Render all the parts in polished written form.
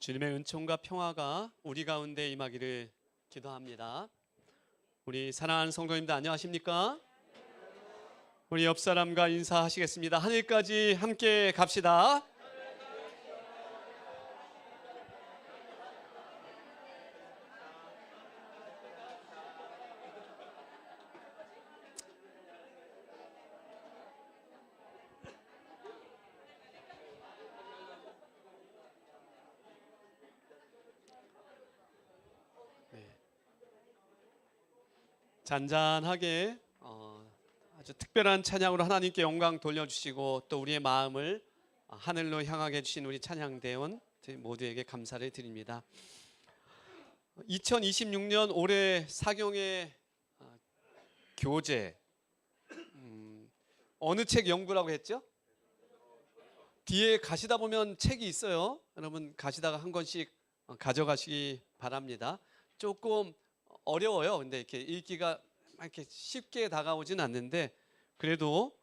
주님의 은총과 평화가 우리 가운데 임하기를 기도합니다. 우리 사랑하는 성도님들 안녕하십니까? 우리 옆 사람과 인사하시겠습니다. 하늘까지 함께 갑시다. 잔잔하게 아주 특별한 찬양으로 하나님께 영광 돌려주시고 또 우리의 마음을 하늘로 향하게 해주신 우리 찬양대원 모두에게 감사를 드립니다. 2026년 올해 사경의 교재 어느 책 연구라고 했죠? 뒤에 가시다 보면 책이 있어요. 여러분 가시다가 한 권씩 가져가시기 바랍니다. 조금 어려워요. 근데 이렇게 읽기가 이렇게 쉽게 다가오진 않는데 그래도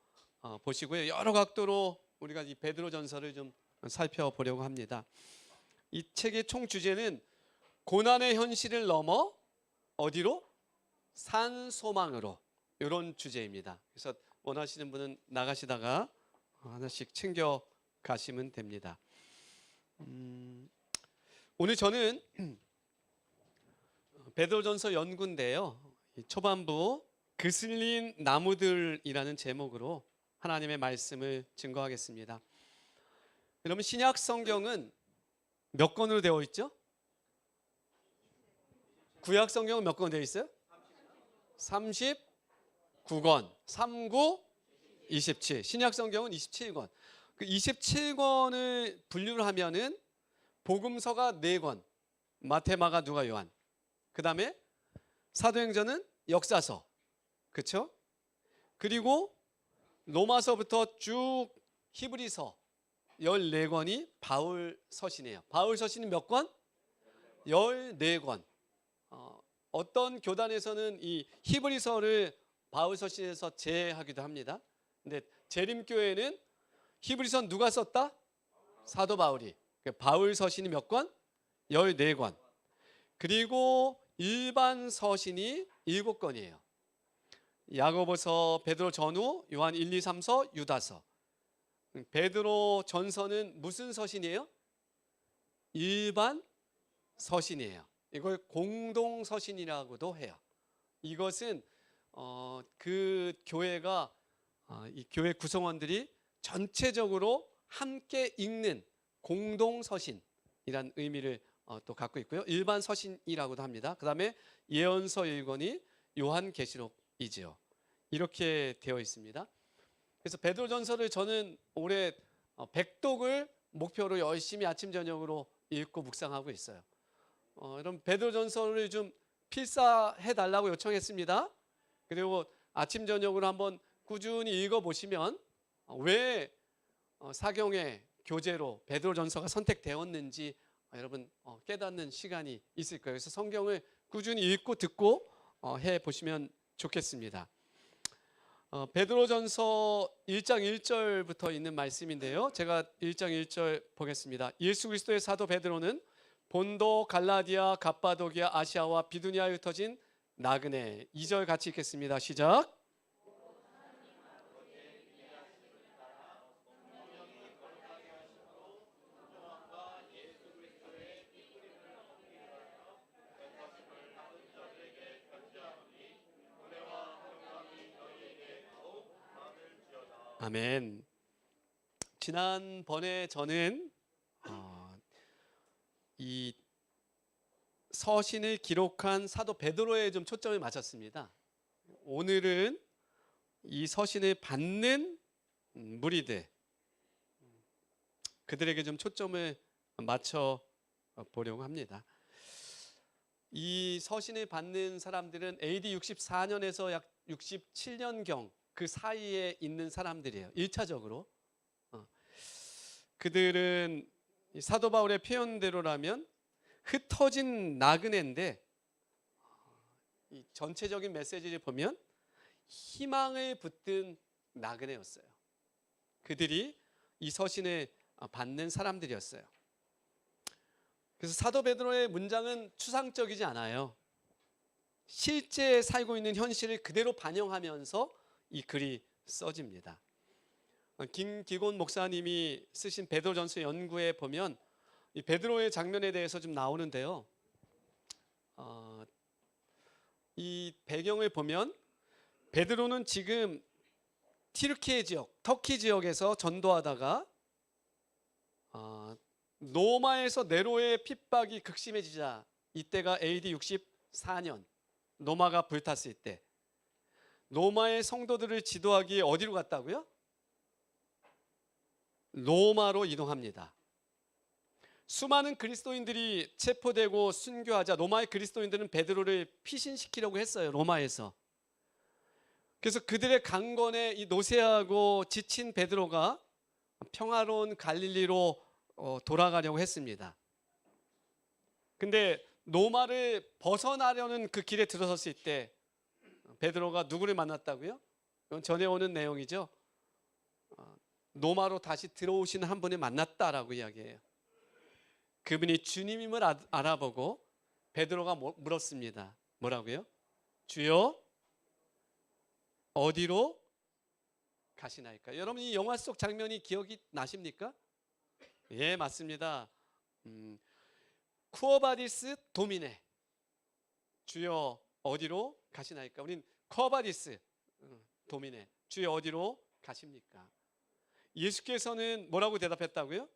보시고요. 여러 각도로 우리가 이 베드로전서를 좀 살펴보려고 합니다. 이 책의 총 주제는 고난의 현실을 넘어 어디로? 산 소망으로, 이런 주제입니다. 그래서 원하시는 분은 나가시다가 하나씩 챙겨 가시면 됩니다. 오늘 저는 베드로전서 연구인데요. 초반부 그슬린 나무들이라는 제목으로 하나님의 말씀을 증거하겠습니다. 여러분 신약 성경은 몇 권으로 되어 있죠? 구약 성경은 몇 권 되어 있어요? 39권. 39, 27. 신약 성경은 27권. 그 27권을 분류를 하면은 복음서가 4권. 마태, 마가, 누가, 요한. 그 다음에 사도행전은 역사서, 그렇죠? 그리고 로마서부터 쭉 히브리서 14권이 바울 서신이에요. 바울 서신은 몇 권? 14권. 어떤 교단에서는 이 히브리서를 바울 서신에서 제하기도 합니다. 근데 재림교회는 히브리서 누가 썼다? 사도 바울이. 바울 서신이 몇 권? 14권. 그리고 일반 서신이 7권이에요. 야고보서, 베드로 전후, 요한 1, 2, 3서, 유다서. 베드로 전서는 무슨 서신이에요? 일반 서신이에요. 이걸 공동 서신이라고도 해요. 이것은 그 교회가 이 교회 구성원들이 전체적으로 함께 읽는 공동 서신이란 의미를 또 갖고 있고요. 일반 서신이라고도 합니다. 그 다음에 예언서 1권이 요한계시록이지요. 이렇게 되어 있습니다. 그래서 베드로전서를 저는 올해 100독을 목표로 열심히 아침 저녁으로 읽고 묵상하고 있어요. 여러분 베드로전서를 좀 필사해 달라고 요청했습니다. 그리고 아침 저녁으로 한번 꾸준히 읽어보시면 왜 사경의 교재로 베드로전서가 선택되었는지 여러분 깨닫는 시간이 있을 거예요. 그래서 성경을 꾸준히 읽고 듣고 해보시면 좋겠습니다. 베드로전서 1장 1절부터 있는 말씀인데요. 제가 1장 1절 보겠습니다. 예수 그리스도의 사도 베드로는 본도, 갈라디아, 갑바도기아, 아시아와 비두니아에 흩어진 나그네. 2절 같이 읽겠습니다. 시작. 아멘. 지난번에 저는 이 서신을 기록한 사도 베드로에 좀 초점을 맞췄습니다. 오늘은 이 서신을 받는 무리들, 그들에게 좀 초점을 맞춰 보려고 합니다. 이 서신을 받는 사람들은 AD 64년에서 약 67년경 그 사이에 있는 사람들이에요. 1차적으로 그들은 사도 바울의 표현대로라면 흩어진 나그네인데 이 전체적인 메시지를 보면 희망을 붙든 나그네였어요. 그들이 이 서신을 받는 사람들이었어요. 그래서 사도 베드로의 문장은 추상적이지 않아요. 실제 살고 있는 현실을 그대로 반영하면서 이 글이 써집니다. 김기곤 목사님이 쓰신 베드로전서 연구에 보면 이 베드로의 장면에 대해서 좀 나오는데요. 이 배경을 보면 베드로는 지금 튀르키예 지역, 터키 지역에서 전도하다가 로마에서 네로의 핍박이 극심해지자, 이때가 AD 64년 로마가 불탔을 때 로마의 성도들을 지도하기 어디로 갔다고요? 로마로 이동합니다. 수많은 그리스도인들이 체포되고 순교하자 로마의 그리스도인들은 베드로를 피신시키려고 했어요. 로마에서. 그래서 그들의 강권에 이 노쇠하고 지친 베드로가 평화로운 갈릴리로 돌아가려고 했습니다. 근데 로마를 벗어나려는 그 길에 들어섰을 때 베드로가 누구를 만났다고요? 이건 전해오는 내용이죠. 로마로 다시 들어오시는 한 분을 만났다라고 이야기해요. 그분이 주님임을 알아보고 베드로가 물었습니다. 뭐라고요? 주여, 어디로 가시나이까? 여러분, 이 영화 속 장면이 기억이 나십니까? 예, 맞습니다. 쿠어바디스 도미네. 주여, 어디로 가시나이까? 우린 쿠어바디스 도미네. 주여, 어디로 가십니까? 예수께서는 뭐라고 대답했다고요?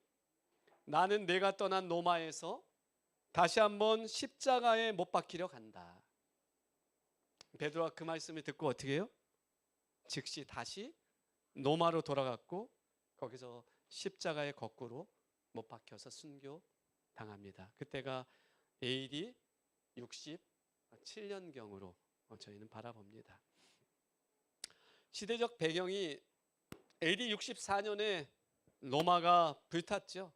나는 내가 떠난 로마에서 다시 한번 십자가에 못 박히려 간다. 베드로가 그 말씀을 듣고 어떻게 해요? 즉시 다시 로마로 돌아갔고 거기서 십자가에 거꾸로 못 박혀서 순교 당합니다. 그때가 AD 67년경으로 저희는 바라봅니다. 시대적 배경이 AD 64년에 로마가 불탔죠.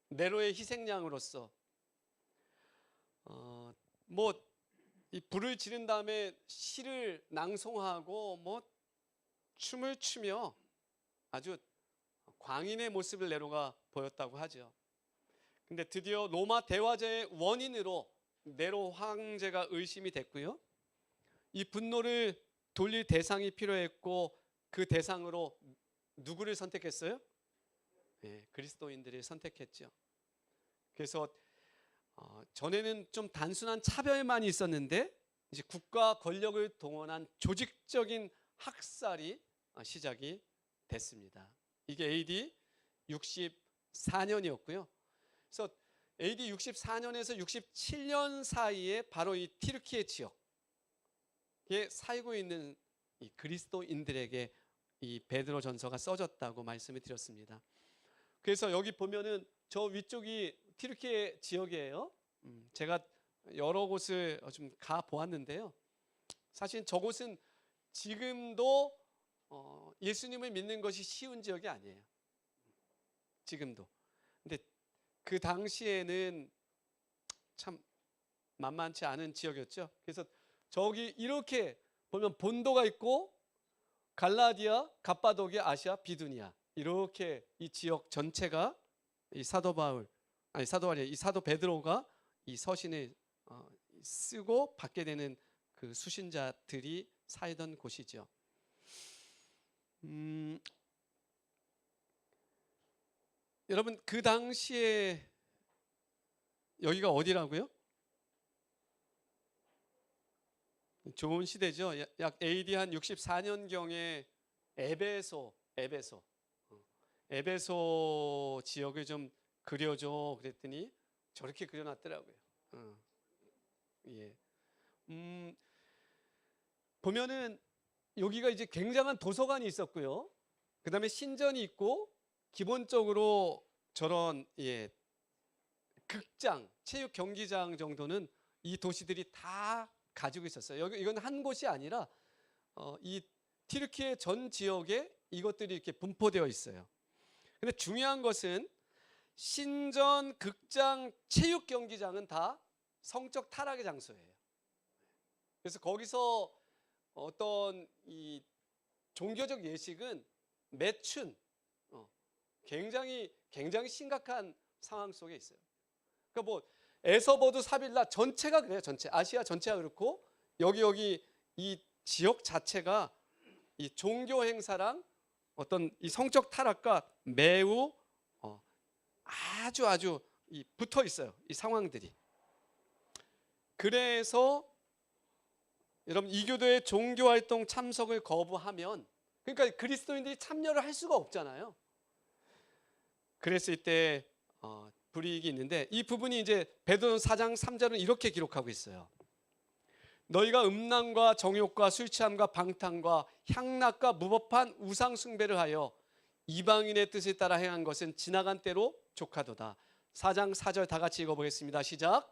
네로의 희생양으로서 이 불을 지른 다음에 시를 낭송하고 춤을 추며 아주 광인의 모습을 네로가 보였다고 하죠. 근데 드디어 로마 대화제의 원인으로 네로 황제가 의심이 됐고요. 이 분노를 돌릴 대상이 필요했고 그 대상으로 누구를 선택했어요? 네, 그리스도인들을 선택했죠. 그래서 전에는 좀 단순한 차별만 있었는데 이제 국가 권력을 동원한 조직적인 학살이 시작이 됐습니다. 이게 AD 64년이었고요. 그래서 AD 64년에서 67년 사이에 바로 이 튀르키예 지역에 살고 있는 이 그리스도인들에게 이 베드로 전서가 써졌다고 말씀을 드렸습니다. 그래서 여기 보면은 저 위쪽이 튀르키예 지역이에요. 제가 여러 곳을 좀 가 보았는데요. 사실 저곳은 지금도 예수님을 믿는 것이 쉬운 지역이 아니에요. 지금도. 근데 그 당시에는 참 만만치 않은 지역이었죠. 그래서 저기 이렇게 보면 본도가 있고 갈라디아, 갑바도기아, 아시아, 비두니아 이렇게 이 지역 전체가 이 사도 베드로가 이 서신을 쓰고 받게 되는 그 수신자들이 살던 곳이죠. 여러분 그 당시에 여기가 어디라고요? 좋은 시대죠. 약 AD 한 64년경에 에베소 지역을 좀 그려줘 그랬더니 저렇게 그려놨더라고요. 예. 보면은 여기가 이제 굉장한 도서관이 있었고요. 그 다음에 신전이 있고 기본적으로 저런 극장, 체육 경기장 정도는 이 도시들이 다 가지고 있었어요. 이건 한 곳이 아니라 이 튀르키예 전 지역에 이것들이 이렇게 분포되어 있어요. 근데 중요한 것은 신전, 극장, 체육 경기장은 다 성적 타락의 장소예요. 그래서 거기서 어떤 이 종교적 예식은 매춘, 굉장히 심각한 상황 속에 있어요. 그러니까 에서버두 사빌라 전체가 그래요. 전체 아시아 전체가 그렇고 여기 이 지역 자체가 이 종교 행사랑 어떤 이 성적 타락과 매우 아주 붙어 있어요. 이 상황들이. 그래서 여러분 이교도의 종교 활동 참석을 거부하면 그러니까 그리스도인들이 참여를 할 수가 없잖아요. 그랬을 때 불이익이 있는데 이 부분이 이제 베드로전서 4장 3절은 이렇게 기록하고 있어요. 너희가 음란과 정욕과 술 취함과 방탕과 향락과 무법한 우상 숭배를 하여 이방인의 뜻에 따라 행한 것은 지나간 때로 족하도다. 4장 4절 다 같이 읽어보겠습니다. 시작.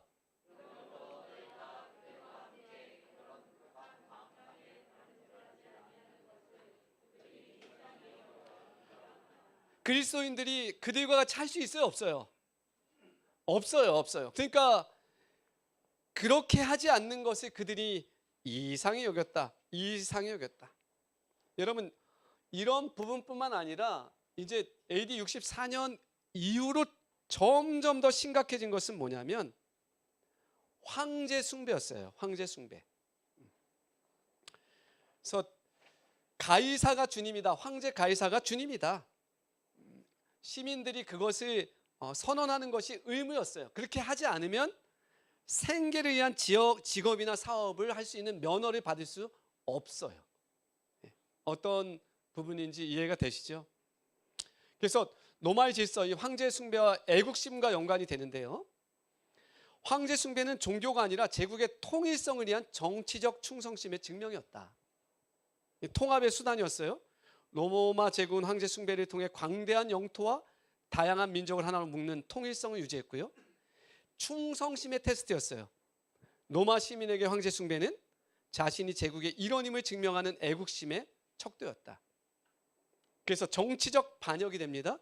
그리스도인들이 그들과 같이 할 수 있어요? 없어요? 없어요. 그러니까 그렇게 하지 않는 것을 그들이 이상히 여겼다. 여러분 이런 부분뿐만 아니라 이제 AD 64년 이후로 점점 더 심각해진 것은 뭐냐면 황제 숭배였어요. 황제 숭배. 그래서 가이사가 주님이다. 황제 가이사가 주님이다. 시민들이 그것을 선언하는 것이 의무였어요. 그렇게 하지 않으면 생계를 위한 직업이나 사업을 할 수 있는 면허를 받을 수 없어요. 어떤 부분인지 이해가 되시죠? 그래서 노마의 질서, 이 황제 숭배와 애국심과 연관이 되는데요. 황제 숭배는 종교가 아니라 제국의 통일성을 위한 정치적 충성심의 증명이었다. 통합의 수단이었어요. 로마 제국은 황제 숭배를 통해 광대한 영토와 다양한 민족을 하나로 묶는 통일성을 유지했고요. 충성심의 테스트였어요. 로마 시민에게 황제 숭배는 자신이 제국의 일원임을 증명하는 애국심의 척도였다. 그래서 정치적 반역이 됩니다.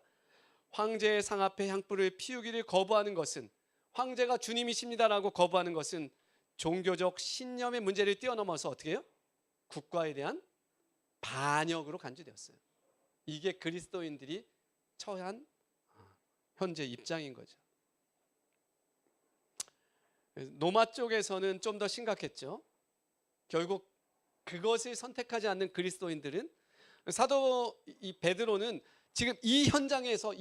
황제의 상 앞에 향불을 피우기를 거부하는 것은 황제가 주님이십니다라고 거부하는 것은 종교적 신념의 문제를 뛰어넘어서 어떻게 해요? 국가에 대한 반역으로 간주되었어요. 이게 그리스도인들이 처한 현재 입장인 거죠. 로마 쪽에서는 좀 더 심각했죠. 결국 그것을 선택하지 않는 그리스도인들은 사도 이 베드로는 지금 이 현장에서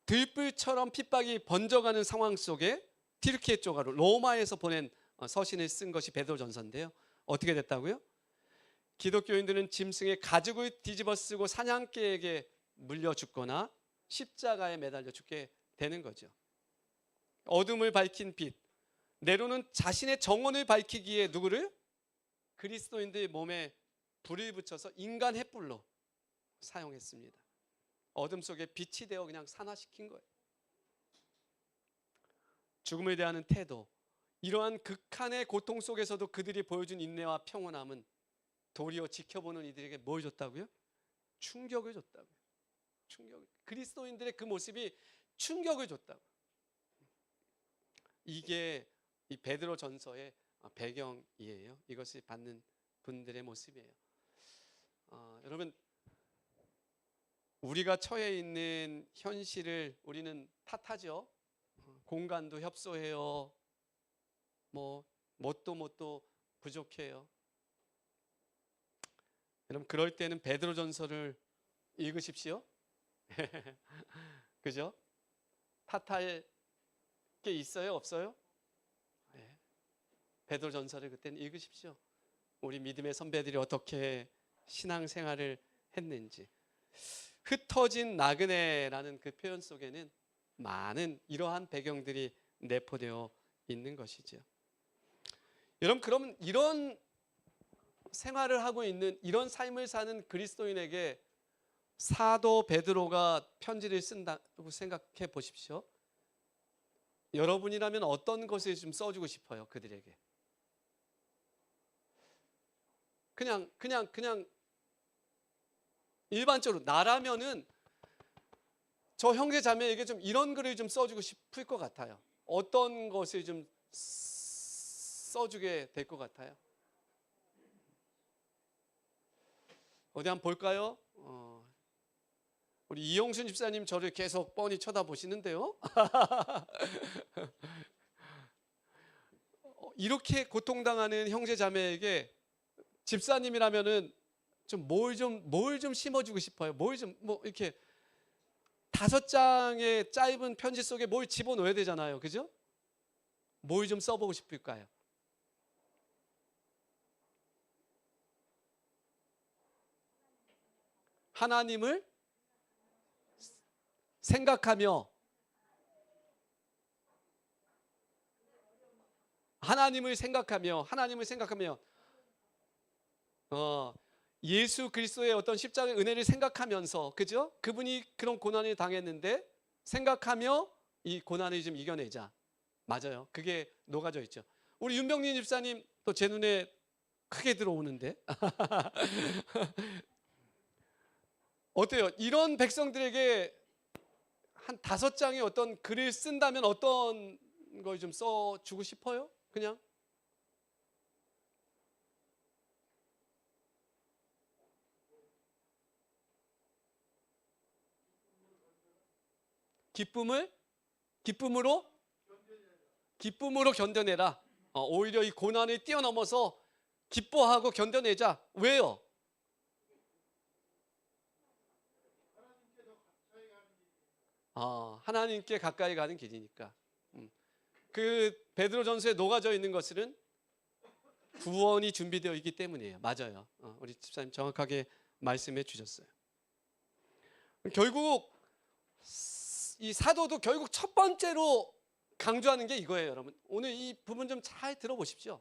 들불처럼 핍박이 번져가는 상황 속에 튀르키예 쪽으로 로마에서 보낸 서신을 쓴 것이 베드로전서인데요. 어떻게 됐다고요? 기독교인들은 짐승의 가죽을 뒤집어 쓰고 사냥개에게 물려 죽거나 십자가에 매달려 죽게 되는 거죠. 어둠을 밝힌 빛, 네로는 자신의 정언을 밝히기에 누구를? 그리스도인들 몸에 불을 붙여서 인간 횃불로 사용했습니다. 어둠 속에 빛이 되어 그냥 산화시킨 거예요. 죽음을 대하는 태도, 이러한 극한의 고통 속에서도 그들이 보여준 인내와 평온함은 도리어 지켜보는 이들에게 뭘 줬다고요? 충격을 줬다고요. 그리스도인들의 그 모습이 충격을 줬다고. 이게 이 베드로 전서의 배경이에요. 이것을 받는 분들의 모습이에요. 여러분 우리가 처해 있는 현실을 우리는 탓하죠. 공간도 협소해요. 뭣도 부족해요. 여러분 그럴 때는 베드로전서를 읽으십시오. 그죠? 탓할 게 있어요? 없어요? 네. 베드로전서를 그때는 읽으십시오. 우리 믿음의 선배들이 어떻게 신앙생활을 했는지. 흩어진 나그네라는 그 표현 속에는 많은 이러한 배경들이 내포되어 있는 것이죠. 여러분 그럼 이런 생활을 하고 있는 이런 삶을 사는 그리스도인에게 사도 베드로가 편지를 쓴다고 생각해 보십시오. 여러분이라면 어떤 것을 좀 써주고 싶어요? 그들에게 그냥 일반적으로 나라면은 저 형제 자매에게 좀 이런 글을 좀 써주고 싶을 것 같아요. 어떤 것을 좀 써주게 될 것 같아요? 어디 한번 볼까요? 우리 이용순 집사님 저를 계속 뻔히 쳐다보시는데요. 이렇게 고통당하는 형제 자매에게 집사님이라면은 뭘 좀 심어주고 싶어요. 뭘 좀 이렇게 5장의 짧은 편지 속에 뭘 집어넣어야 되잖아요. 그죠? 뭘 좀 써보고 싶을까요? 하나님을 생각하며 예수 그리스도의 어떤 십자가의 은혜를 생각하면서, 그죠? 그분이 그런 고난을 당했는데 생각하며 이 고난을 좀 이겨내자. 맞아요. 그게 녹아져 있죠. 우리 윤병민 집사님 또 제 눈에 크게 들어오는데 어때요? 이런 백성들에게 한 5장의 어떤 글을 쓴다면 어떤 걸 좀 써주고 싶어요? 그냥 기쁨으로 견뎌내라. 오히려 이 고난을 뛰어넘어서 기뻐하고 견뎌내자. 왜요? 하나님께 가까이 가는 길이니까. 그 베드로전서에 녹아져 있는 것은 구원이 준비되어 있기 때문이에요. 맞아요. 우리 집사님 정확하게 말씀해 주셨어요. 결국 이 사도도 결국 첫 번째로 강조하는 게 이거예요, 여러분. 오늘 이 부분 좀 잘 들어보십시오.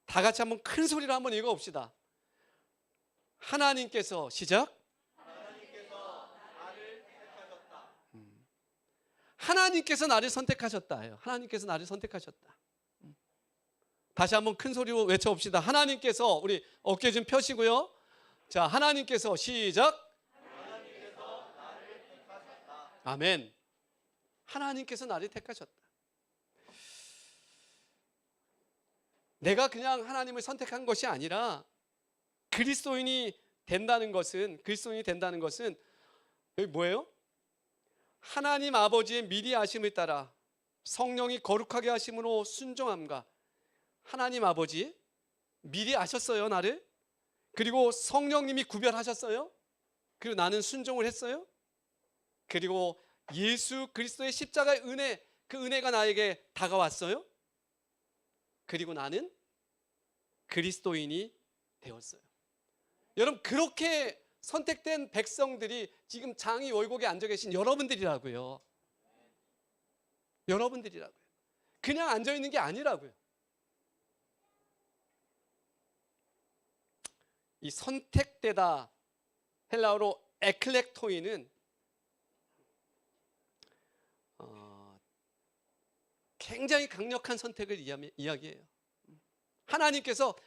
다 같이 한번 큰 소리로 한번 읽어봅시다. 하나님께서 시작. 하나님께서 나를 선택하셨다. 하나님께서 나를 선택하셨다. 다시 한번 큰 소리로 외쳐봅시다. 하나님께서, 우리 어깨 좀 펴시고요. 자, 하나님께서 시작. 하나님께서 나를 택하셨다. 아멘. 하나님께서 나를 택하셨다. 내가 그냥 하나님을 선택한 것이 아니라 그리스도인이 된다는 것은 여기 뭐예요? 하나님 아버지의 미리 아심을 따라 성령이 거룩하게 하심으로 순종함과, 하나님 아버지 미리 아셨어요, 나를. 그리고 성령님이 구별하셨어요. 그리고 나는 순종을 했어요. 그리고 예수 그리스도의 십자가의 은혜, 그 은혜가 나에게 다가왔어요. 그리고 나는 그리스도인이 되었어요. 여러분, 그렇게 선택된 백성들이 지금 장이 월곡에 앉아 계신 여러분들이라고요. 여러분들이라고요. 그냥 앉아 있는 게 아니라고요. 이 선택되다, 헬라어로 에클렉토이는 굉장히 강력한 선택을 이야기해요. 하나님께서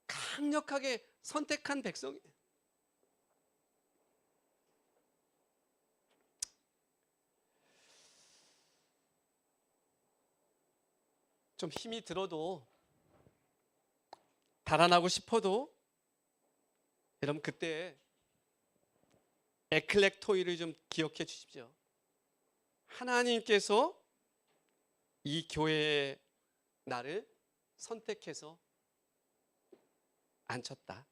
강력하게 선택한 백성이에요. 좀 힘이 들어도, 달아나고 싶어도, 여러분 그때 에클렉토이를 좀 기억해 주십시오. 하나님께서 이 교회에 나를 선택해서 앉혔다.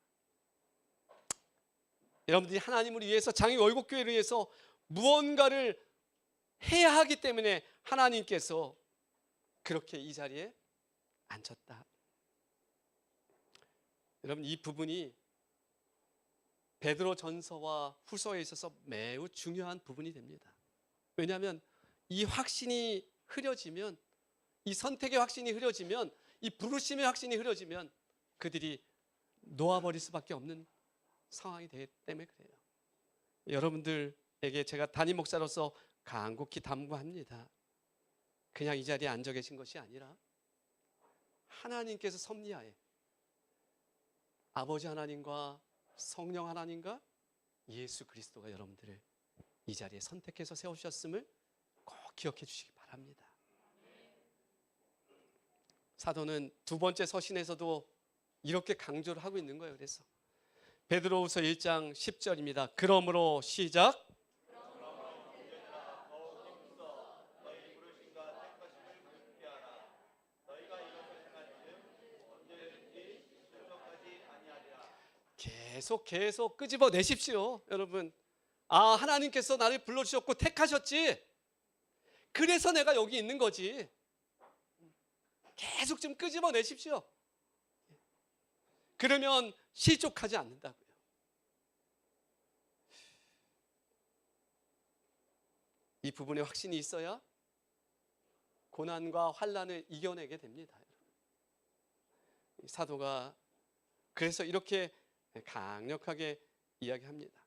여러분들이 하나님을 위해서, 장이 월곡교회를 위해서 무언가를 해야 하기 때문에 하나님께서 그렇게 이 자리에 앉혔다. 여러분, 이 부분이 베드로 전서와 후서에 있어서 매우 중요한 부분이 됩니다. 왜냐하면 이 확신이 흐려지면, 이 선택의 확신이 흐려지면, 이 부르심의 확신이 흐려지면 그들이 놓아버릴 수밖에 없는 상황이 되기 때문에 그래요. 여러분들에게 제가 담임 목사로서 간곡히 당부합니다. 그냥 이 자리에 앉아 계신 것이 아니라 하나님께서 섭리하에 아버지 하나님과 성령 하나님과 예수 그리스도가 여러분들을 이 자리에 선택해서 세우셨음을 꼭 기억해 주시기 바랍니다. 사도는 두 번째 서신에서도 이렇게 강조를 하고 있는 거예요. 그래서 베드로후서 1장 10절입니다. 그러므로 시작. 계속 끄집어 내십시오. 여러분, 아, 하나님께서 나를 불러주셨고 택하셨지, 그래서 내가 여기 있는 거지. 계속 좀 끄집어 내십시오. 그러면 실족하지 않는다고요. 이 부분에 확신이 있어야 고난과 환난을 이겨내게 됩니다. 사도가 그래서 이렇게 강력하게 이야기합니다.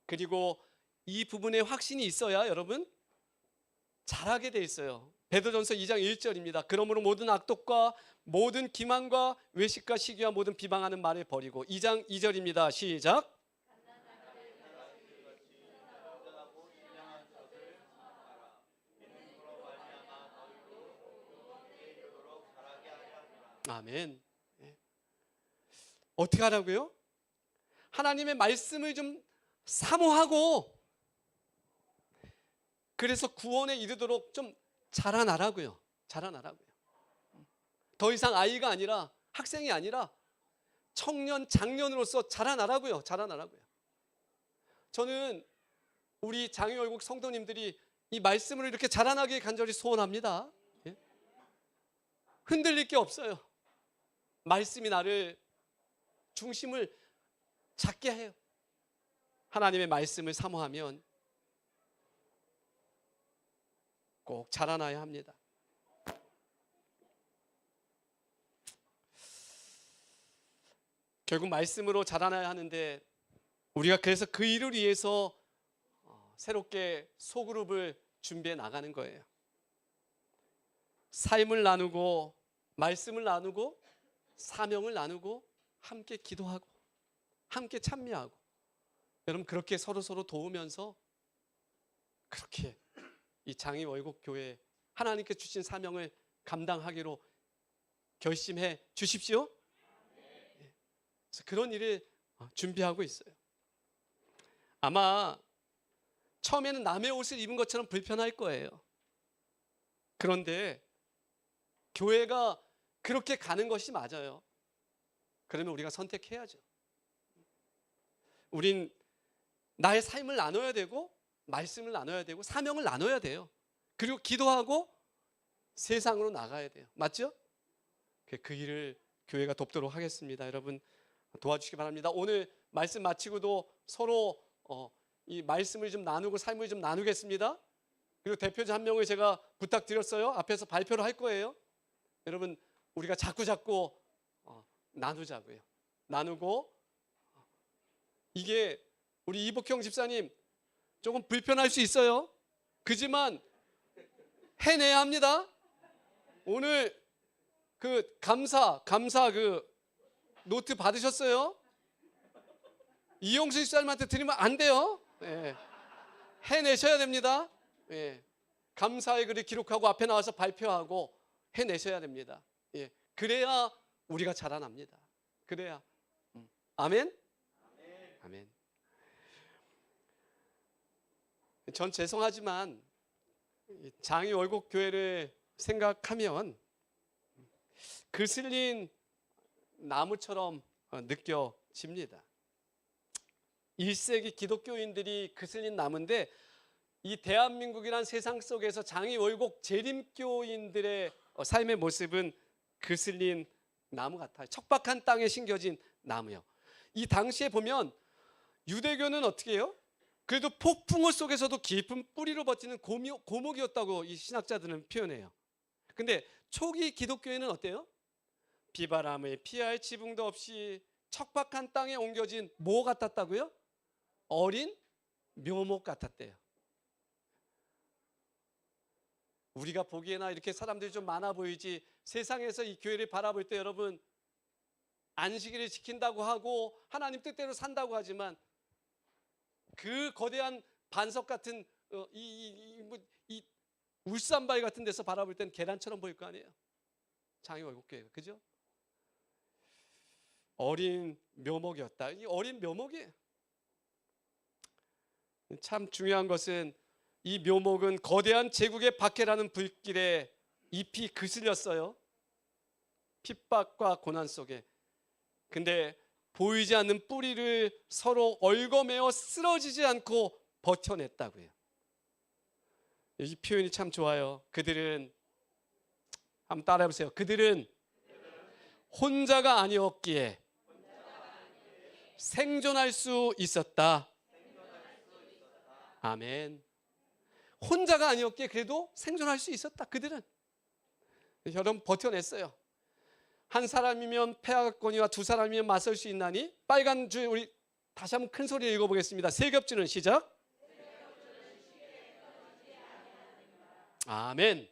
그리고 이 부분에 확신이 있어야 여러분 잘하게 돼 있어요. 베드로전서 2장 1절입니다. 그러므로 모든 악독과 모든 기만과 외식과 시기와 모든 비방하는 말을 버리고, 2장 2절입니다. 시작. 아멘. 어떻게 하라고요? 하나님의 말씀을 좀 사모하고, 그래서 구원에 이르도록 좀 자라나라고요. 자라나라고요. 더 이상 아이가 아니라, 학생이 아니라 청년, 장년으로서 자라나라고요. 자라나라고요. 저는 우리 장애월국 성도님들이 이 말씀을 이렇게 자라나게 간절히 소원합니다. 흔들릴 게 없어요. 말씀이 나를 중심을 잡게 해요. 하나님의 말씀을 사모하면 꼭 자라나야 합니다. 결국 말씀으로 자라나야 하는데, 우리가 그래서 그 일을 위해서 새롭게 소그룹을 준비해 나가는 거예요. 삶을 나누고, 말씀을 나누고, 사명을 나누고, 함께 기도하고, 함께 찬미하고, 여러분 그렇게 서로 도우면서 그렇게 이 장애월곡교회 하나님께 주신 사명을 감당하기로 결심해 주십시오. 그래서 그런 일을 준비하고 있어요. 아마 처음에는 남의 옷을 입은 것처럼 불편할 거예요. 그런데 교회가 그렇게 가는 것이 맞아요. 그러면 우리가 선택해야죠. 우린 나의 삶을 나눠야 되고, 말씀을 나눠야 되고, 사명을 나눠야 돼요. 그리고 기도하고 세상으로 나가야 돼요. 맞죠? 그 일을 교회가 돕도록 하겠습니다. 여러분 도와주시기 바랍니다. 오늘 말씀 마치고도 서로 이 말씀을 좀 나누고 삶을 좀 나누겠습니다. 그리고 대표자 한 명을 제가 부탁드렸어요. 앞에서 발표를 할 거예요. 여러분 우리가 자꾸 나누자고요. 나누고, 이게 우리 이복형 집사님 조금 불편할 수 있어요. 그지만 해내야 합니다. 오늘 그 감사 그 노트 받으셨어요? 이용수 집사님한테 드리면 안 돼요. 예. 해내셔야 됩니다. 예. 감사의 글을 기록하고 앞에 나와서 발표하고 해내셔야 됩니다. 예. 그래야 우리가 자라납니다. 그래야. 아멘? 아멘. 전 죄송하지만 장애월곡교회를 생각하면 그슬린 나무처럼 느껴집니다. 1세기 기독교인들이 그슬린 나무인데, 이 대한민국이란 세상 속에서 장애월곡 재림교인들의 삶의 모습은 그슬린 나무 같아요. 척박한 땅에 심겨진 나무요. 이 당시에 보면 유대교는 어떻게 해요? 그래도 폭풍우 속에서도 깊은 뿌리로 버티는 고목이었다고 이 신학자들은 표현해요. 근데 초기 기독교회는 어때요? 비바람을 피할 지붕도 없이 척박한 땅에 옮겨진 뭐 같았다고요? 어린 묘목 같았대요. 우리가 보기에나 이렇게 사람들이 좀 많아 보이지, 세상에서 이 교회를 바라볼 때 여러분, 안식일을 지킨다고 하고 하나님 뜻대로 산다고 하지만 그 거대한 반석 같은 이 울산바위 같은 데서 바라볼 땐 계란처럼 보일 거 아니에요. 장애월곡교회가, 그죠? 어린 묘목이었다. 이 어린 묘목이 참 중요한 것은, 이 묘목은 거대한 제국의 박해라는 불길에 잎이 그슬렸어요. 핍박과 고난 속에. 근데 보이지 않는 뿌리를 서로 얽어매어 쓰러지지 않고 버텨냈다고요. 이 표현이 참 좋아요. 그들은, 한번 따라해보세요. 그들은 혼자가 아니었기에 생존할 수 있었다. 아멘. 혼자가 아니었기에 그래도 생존할 수 있었다. 그들은. 여러분, 버텨냈어요. 한 사람이면 패하겠거니와 두 사람이면 맞설 수 있나니. 빨간 줄, 우리 다시 한번 큰 소리로 읽어보겠습니다. 세 겹줄은 시작. 아멘.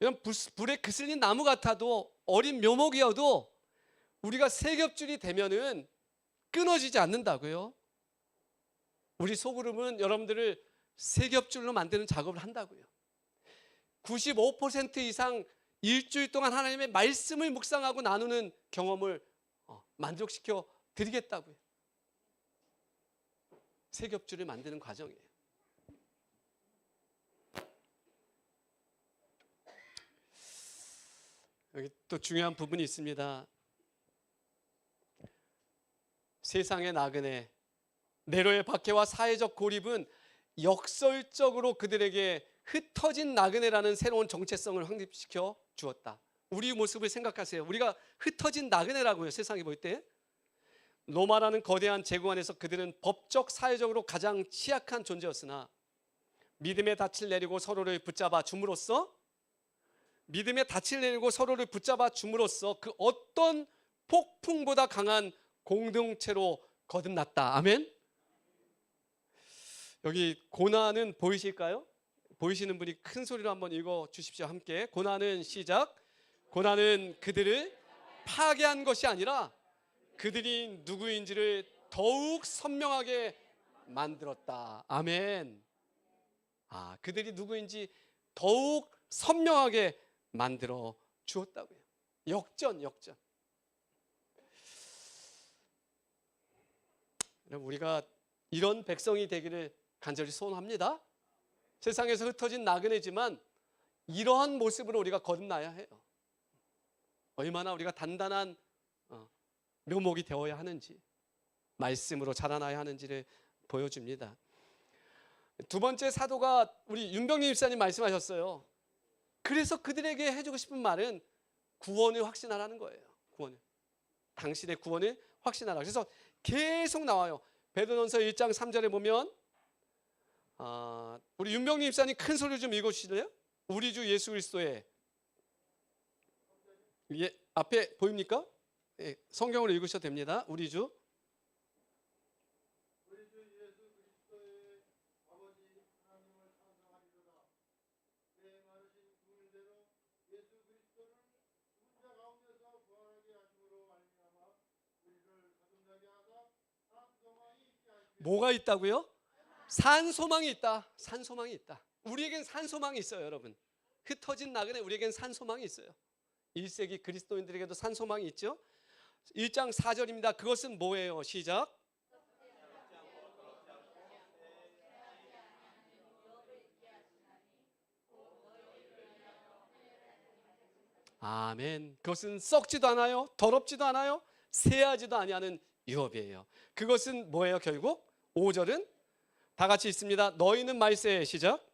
이런 불에 그슬린 나무 같아도, 어린 묘목이어도 우리가 세 겹줄이 되면은 끊어지지 않는다고요. 우리 소그룹은 여러분들을 세 겹줄로 만드는 작업을 한다고요. 95% 이상 일주일 동안 하나님의 말씀을 묵상하고 나누는 경험을 만족시켜 드리겠다고요. 세 겹줄을 만드는 과정이에요. 여기 또 중요한 부분이 있습니다. 세상의 나그네, 네로의 박해와 사회적 고립은 역설적으로 그들에게 흩어진 나그네라는 새로운 정체성을 확립시켜 주었다. 우리 모습을 생각하세요. 우리가 흩어진 나그네라고요. 세상에 볼 때. 로마라는 거대한 제국 안에서 그들은 법적, 사회적으로 가장 취약한 존재였으나 믿음의 닻을 내리고 서로를 붙잡아 줌으로써 그 어떤 폭풍보다 강한 공동체로 거듭났다. 아멘. 여기 고난은 보이실까요? 보이시는 분이 큰 소리로 한번 읽어 주십시오. 함께. 고난은 시작. 고난은 그들을 파괴한 것이 아니라 그들이 누구인지를 더욱 선명하게 만들었다. 아멘. 그들이 누구인지 더욱 선명하게 만들어 주었다고요. 역전. 우리가 이런 백성이 되기를 간절히 소원합니다. 세상에서 흩어진 나그네지만 이러한 모습으로 우리가 거듭나야 해요. 얼마나 우리가 단단한 묘목이 되어야 하는지, 말씀으로 자라나야 하는지를 보여줍니다. 두 번째 사도가 우리 윤병림 집사님 말씀하셨어요. 그래서 그들에게 해주고 싶은 말은 구원을 확신하라는 거예요. 당신의 구원을 확신하라. 그래서 계속 나와요. 베드로전서 1장 3절에 보면 우리 윤병림 집사님 큰 소리로 좀 읽어주실래요? 우리 주 예수 그리스도의, 앞에 보입니까? 성경으로 읽으셔도 됩니다. 우리 주 예수 그리스도의 아버지 하나님을 찬송하리로다. 내 많으신 긍휼대로 예수 그리스도를 죽은 자 가운데서 부활하게 하심으로 말미암아 우리를 거듭나게 하사 산 소망이 있게 하시며. 뭐가 있다고요? 산 소망이 있다. 산 소망이 있다. 우리에겐 산 소망이 있어요, 여러분. 흩어진 나그네 우리에겐 산 소망이 있어요. 1세기 그리스도인들에게도 산 소망이 있죠. 1장 4절입니다. 그것은 뭐예요? 시작. 아멘. 그것은 썩지도 않아요. 더럽지도 않아요. 새하지도 아니하는 유업이에요. 그것은 뭐예요? 결국 5절은 다 같이 있습니다. 너희는 말세에 시작.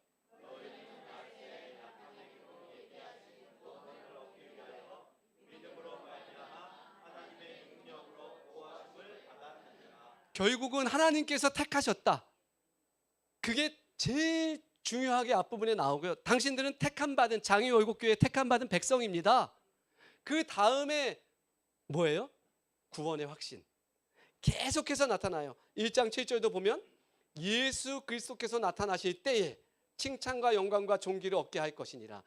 결국은 하나님께서 택하셨다. 그게 제일 중요하게 앞부분에 나오고요. 당신들은 택함받은, 장애월국교회 택함받은 백성입니다. 그 다음에 뭐예요? 구원의 확신. 계속해서 나타나요. 1장 7절도 보면 예수 그리스도께서 나타나실 때에 칭찬과 영광과 존귀를 얻게 할 것이니라.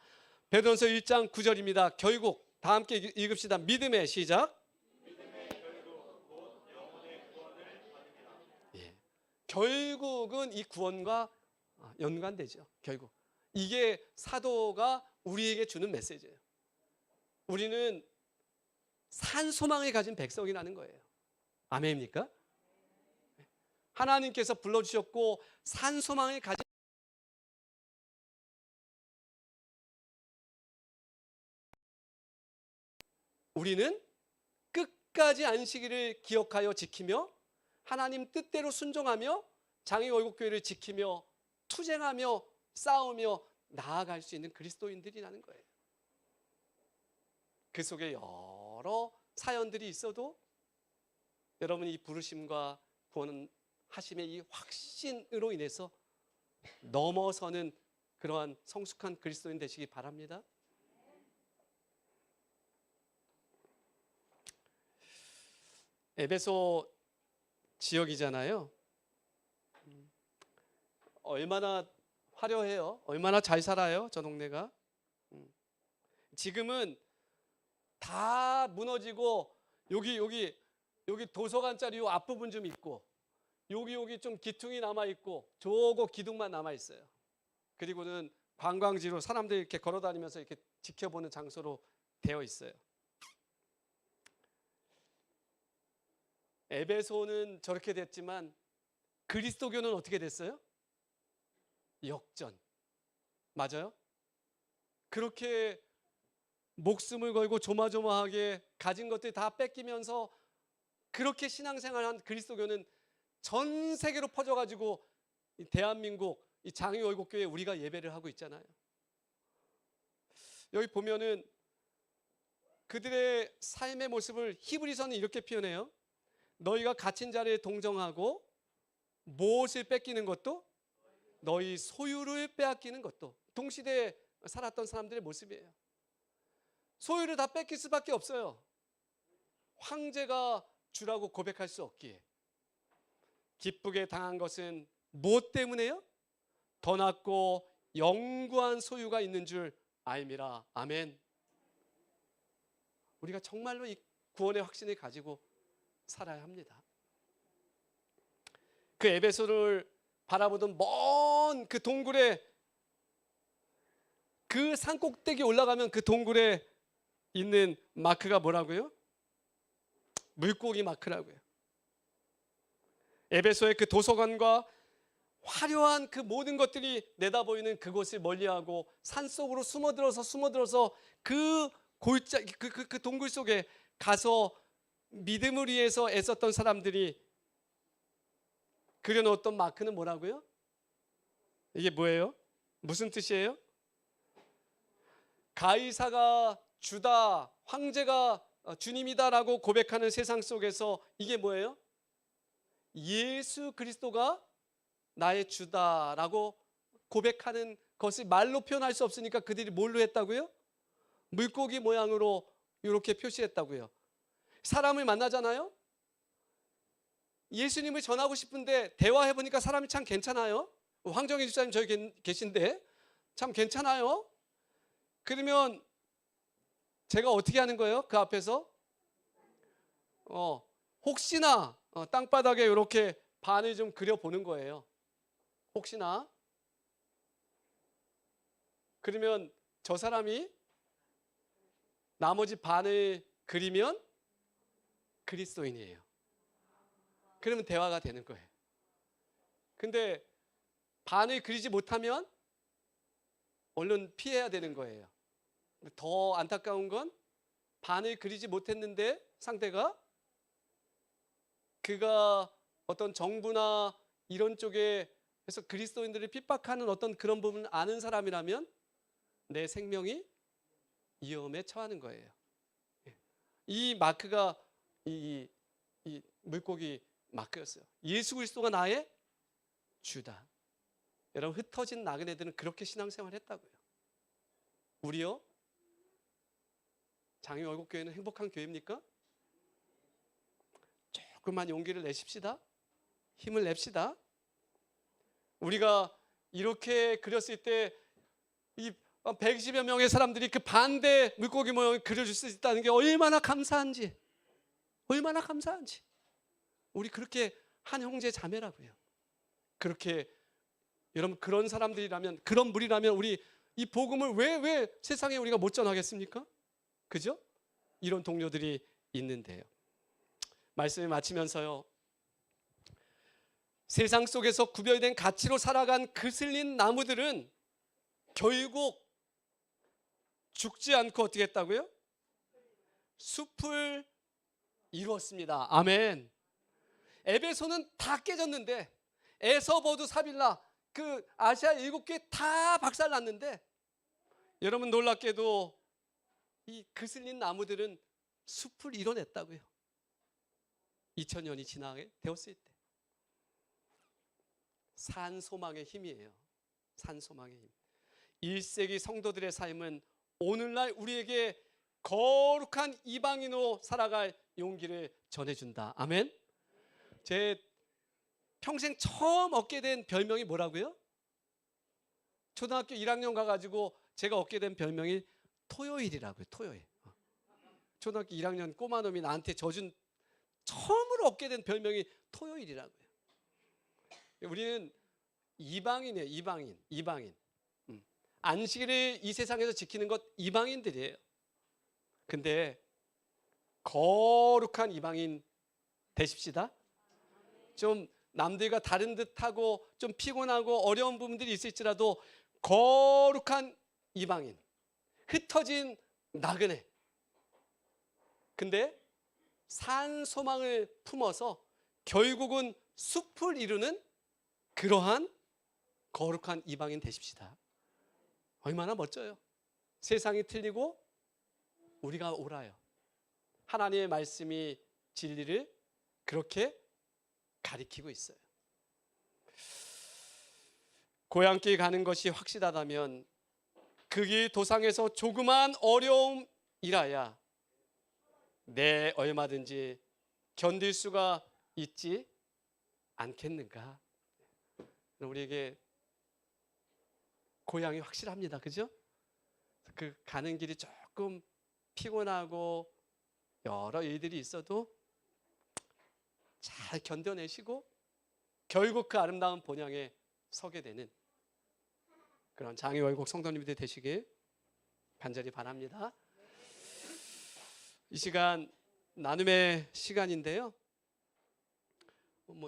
베드로전서 1장 9절입니다. 결국 다 함께 읽읍시다. 믿음의 시작. 결국은 이 구원과 연관되죠. 결국 이게 사도가 우리에게 주는 메시지예요. 우리는 산 소망을 가진 백성이라는 거예요. 아멘입니까? 하나님께서 불러주셨고 산 소망을 가진 우리는 끝까지 안식일을 기억하여 지키며 하나님 뜻대로 순종하며 장애월곡교회를 지키며 투쟁하며 싸우며 나아갈 수 있는 그리스도인들이라는 거예요. 그 속에 여러 사연들이 있어도 여러분 이 부르심과 구원하심의 이 확신으로 인해서 넘어서는 그러한 성숙한 그리스도인 되시기 바랍니다. 에베소 지역이잖아요. 얼마나 화려해요. 얼마나 잘 살아요, 저 동네가. 지금은 다 무너지고 여기 도서관 자리 요 앞부분 좀 있고 여기 좀 기퉁이 남아 있고 저거 기둥만 남아 있어요. 그리고는 관광지로 사람들이 이렇게 걸어 다니면서 이렇게 지켜보는 장소로 되어 있어요. 에베소는 저렇게 됐지만 그리스도교는 어떻게 됐어요? 역전. 맞아요? 그렇게 목숨을 걸고 조마조마하게 가진 것들 다 뺏기면서 그렇게 신앙생활한 그리스도교는 전 세계로 퍼져가지고 이 대한민국 이 장애월곡교회에 우리가 예배를 하고 있잖아요. 여기 보면은 그들의 삶의 모습을 히브리서는 이렇게 표현해요. 너희가 갇힌 자를 동정하고 무엇을 뺏기는 것도 너희 소유를 빼앗기는 것도. 동시대에 살았던 사람들의 모습이에요. 소유를 다 뺏길 수밖에 없어요. 황제가 주라고 고백할 수 없기에. 기쁘게 당한 것은 무엇 때문에요? 더 낫고 영구한 소유가 있는 줄 알미라. 아멘. 우리가 정말로 이 구원의 확신을 가지고 살아야 합니다. 그 에베소를 바라보던 먼 그 동굴에, 그 산 꼭대기 올라가면 그 동굴에 있는 마크가 뭐라고요? 물고기 마크라고요. 에베소의 그 도서관과 화려한 그 모든 것들이 내다보이는 그곳을 멀리하고 산속으로 숨어들어서 그 골짜 그 동굴 속에 가서 믿음을 위해서 애썼던 사람들이 그려놓았던 마크는 뭐라고요? 이게 뭐예요? 무슨 뜻이에요? 가이사가 주다, 황제가 주님이다라고 고백하는 세상 속에서 이게 뭐예요? 예수 그리스도가 나의 주다라고 고백하는 것을 말로 표현할 수 없으니까 그들이 뭘로 했다고요? 물고기 모양으로 이렇게 표시했다고요. 사람을 만나잖아요. 예수님을 전하고 싶은데 대화해보니까 사람이 참 괜찮아요. 황정희 집사님 저기 계신데 참 괜찮아요. 그러면 제가 어떻게 하는 거예요? 그 앞에서 혹시나 땅바닥에 이렇게 반을 좀 그려보는 거예요. 혹시나. 그러면 저 사람이 나머지 반을 그리면 그리스도인이에요. 그러면 대화가 되는 거예요. 근데 반을 그리지 못하면 얼른 피해야 되는 거예요. 더 안타까운 건 반을 그리지 못했는데 상대가 그가 어떤 정부나 이런 쪽에서 그리스도인들을 핍박하는 어떤 그런 부분을 아는 사람이라면 내 생명이 위험에 처하는 거예요. 이 마크가 이 물고기 마크였어요. 예수 그리스도가 나의 주다. 여러분 흩어진 나그네들은 그렇게 신앙생활을 했다고요. 우리요? 장애월곡교회는 행복한 교회입니까? 조금만 용기를 내십시다. 힘을 냅시다. 우리가 이렇게 그렸을 때 이 120여 명의 사람들이 그 반대 물고기 모양을 그려줄 수 있다는 게 얼마나 감사한지, 얼마나 감사한지. 우리 그렇게 한 형제 자매라고요. 그렇게 여러분 그런 사람들이라면, 그런 무리라면 우리 이 복음을 왜 세상에 우리가 못 전하겠습니까? 그죠? 이런 동료들이 있는데요. 말씀을 마치면서요. 세상 속에서 구별된 가치로 살아간 그슬린 나무들은 결국 죽지 않고 어떻게 했다고요? 숲을 이루었습니다. 아멘. 에베소는 다 깨졌는데, 에서보드 사빌라 그 아시아 7개 다 박살났는데, 여러분 놀랍게도 이 그슬린 나무들은 숲을 이뤄냈다고요. 2000년이 지나게 되었을 때. 산소망의 힘이에요. 산소망의 힘. 1세기 성도들의 삶은 오늘날 우리에게 거룩한 이방인으로 살아갈 용기를 전해준다. 아멘. 제 평생 처음 얻게 된 별명이 뭐라고요? 초등학교 1학년 가가지고 제가 얻게 된 별명이 토요일이라고요. 토요일. 초등학교 1학년 꼬마놈이 나한테 처음으로 얻게 된 별명이 토요일이라고요. 우리는 이방인이에요. 이방인. 안식일을 이 세상에서 지키는 것 이방인들이에요. 근데 거룩한 이방인 되십시다. 좀 남들과 다른 듯하고 좀 피곤하고 어려운 부분들이 있을지라도 거룩한 이방인, 흩어진 나그네. 근데 산 소망을 품어서 결국은 숲을 이루는 그러한 거룩한 이방인 되십시다. 얼마나 멋져요. 세상이 틀리고 우리가 옳아요. 하나님의 말씀이 진리를 그렇게 가리키고 있어요. 고향길 가는 것이 확실하다면 그 길 도상에서 조그만 어려움이라야 내 얼마든지 견딜 수가 있지 않겠는가? 우리에게 고향이 확실합니다. 그죠? 그 가는 길이 조금 피곤하고 여러 일들이 있어도 잘 견뎌내시고 결국 그 아름다운 본향에 서게 되는 그런 장애월곡 성도님들 되시길 간절히 바랍니다. 이 시간 나눔의 시간인데요.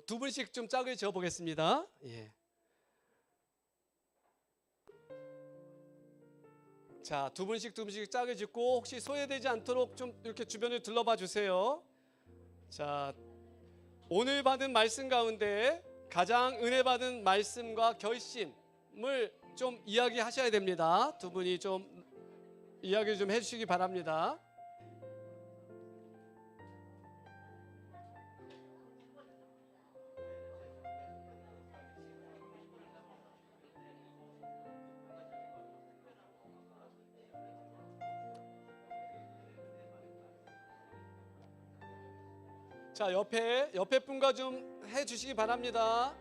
두 분씩 좀 짝을 지어 보겠습니다. 예. 자, 두 분씩 짝을 짓고 혹시 소외되지 않도록 좀 이렇게 주변을 둘러봐 주세요. 자, 오늘 받은 말씀 가운데 가장 은혜 받은 말씀과 결심을 좀 이야기하셔야 됩니다. 두 분이 좀 이야기 좀 해주시기 바랍니다. 자, 옆에 분과 좀 해주시기 바랍니다.